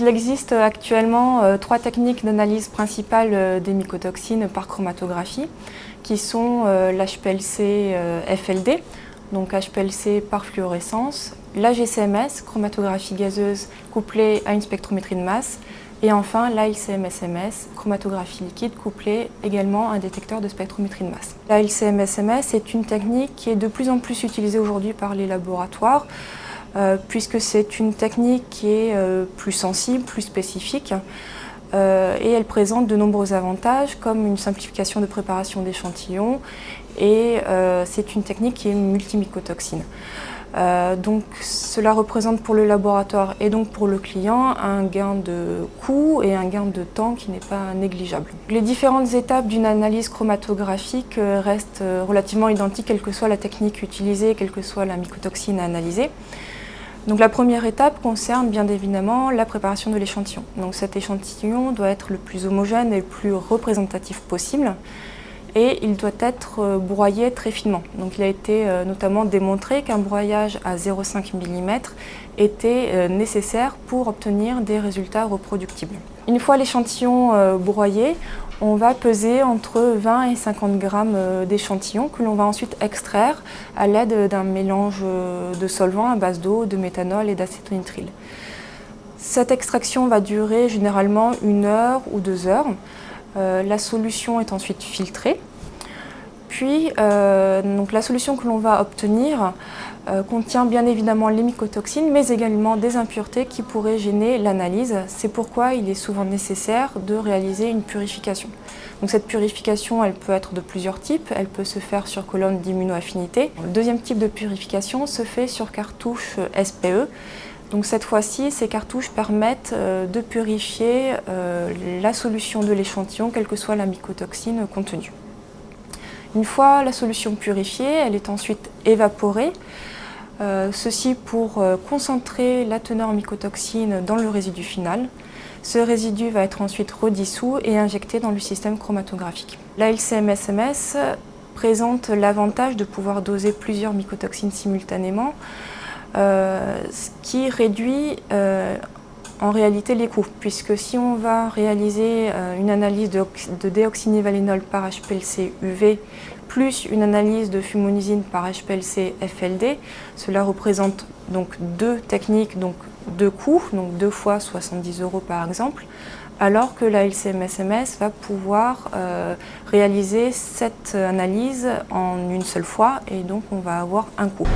existe actuellement 3 techniques d'analyse principale des mycotoxines par chromatographie, qui sont l'HPLC FLD, donc HPLC par fluorescence, la GCMS, chromatographie gazeuse couplée à une spectrométrie de masse, et enfin l'ALCM-SMS, chromatographie liquide couplée également à un détecteur de spectrométrie de masse. L'ALCM-SMS est une technique qui est de plus en plus utilisée aujourd'hui par les laboratoires, puisque c'est une technique qui est plus sensible, plus spécifique, et elle présente de nombreux avantages comme une simplification de préparation d'échantillons, et c'est une technique qui est multimycotoxine. Donc cela représente pour le laboratoire et donc pour le client un gain de coût et un gain de temps qui n'est pas négligeable. Les différentes étapes d'une analyse chromatographique restent relativement identiques, quelle que soit la technique utilisée, quelle que soit la mycotoxine à analyser. Donc la première étape concerne bien évidemment la préparation de l'échantillon. Donc cet échantillon doit être le plus homogène et le plus représentatif possible. Et il doit être broyé très finement. Donc il a été notamment démontré qu'un broyage à 0,5 mm était nécessaire pour obtenir des résultats reproductibles. Une fois l'échantillon broyé, on va peser entre 20 et 50 grammes d'échantillon que l'on va ensuite extraire à l'aide d'un mélange de solvants à base d'eau, de méthanol et d'acétonitrile. Cette extraction va durer généralement 1 heure ou 2 heures. La solution est ensuite filtrée. Puis, donc la solution que l'on va obtenir contient bien évidemment les mycotoxines, mais également des impuretés qui pourraient gêner l'analyse. C'est pourquoi il est souvent nécessaire de réaliser une purification. Donc cette purification, elle peut être de plusieurs types. Elle peut se faire sur colonne d'immunoaffinité. Le deuxième type de purification se fait sur cartouche SPE. Donc cette fois-ci, ces cartouches permettent de purifier la solution de l'échantillon, quelle que soit la mycotoxine contenue. Une fois la solution purifiée, elle est ensuite évaporée, ceci pour concentrer la teneur en mycotoxine dans le résidu final. Ce résidu va être ensuite redissous et injecté dans le système chromatographique. L'ALCM-SMS présente l'avantage de pouvoir doser plusieurs mycotoxines simultanément, ce qui réduit en réalité les coûts, puisque si on va réaliser une analyse de déoxynivalénol par HPLC UV plus une analyse de fumonisine par HPLC FLD, cela représente donc 2 techniques, donc 2 coûts, donc 2 fois 70 € par exemple, alors que la LCM-SMS va pouvoir réaliser cette analyse en une seule fois et donc on va avoir un coût.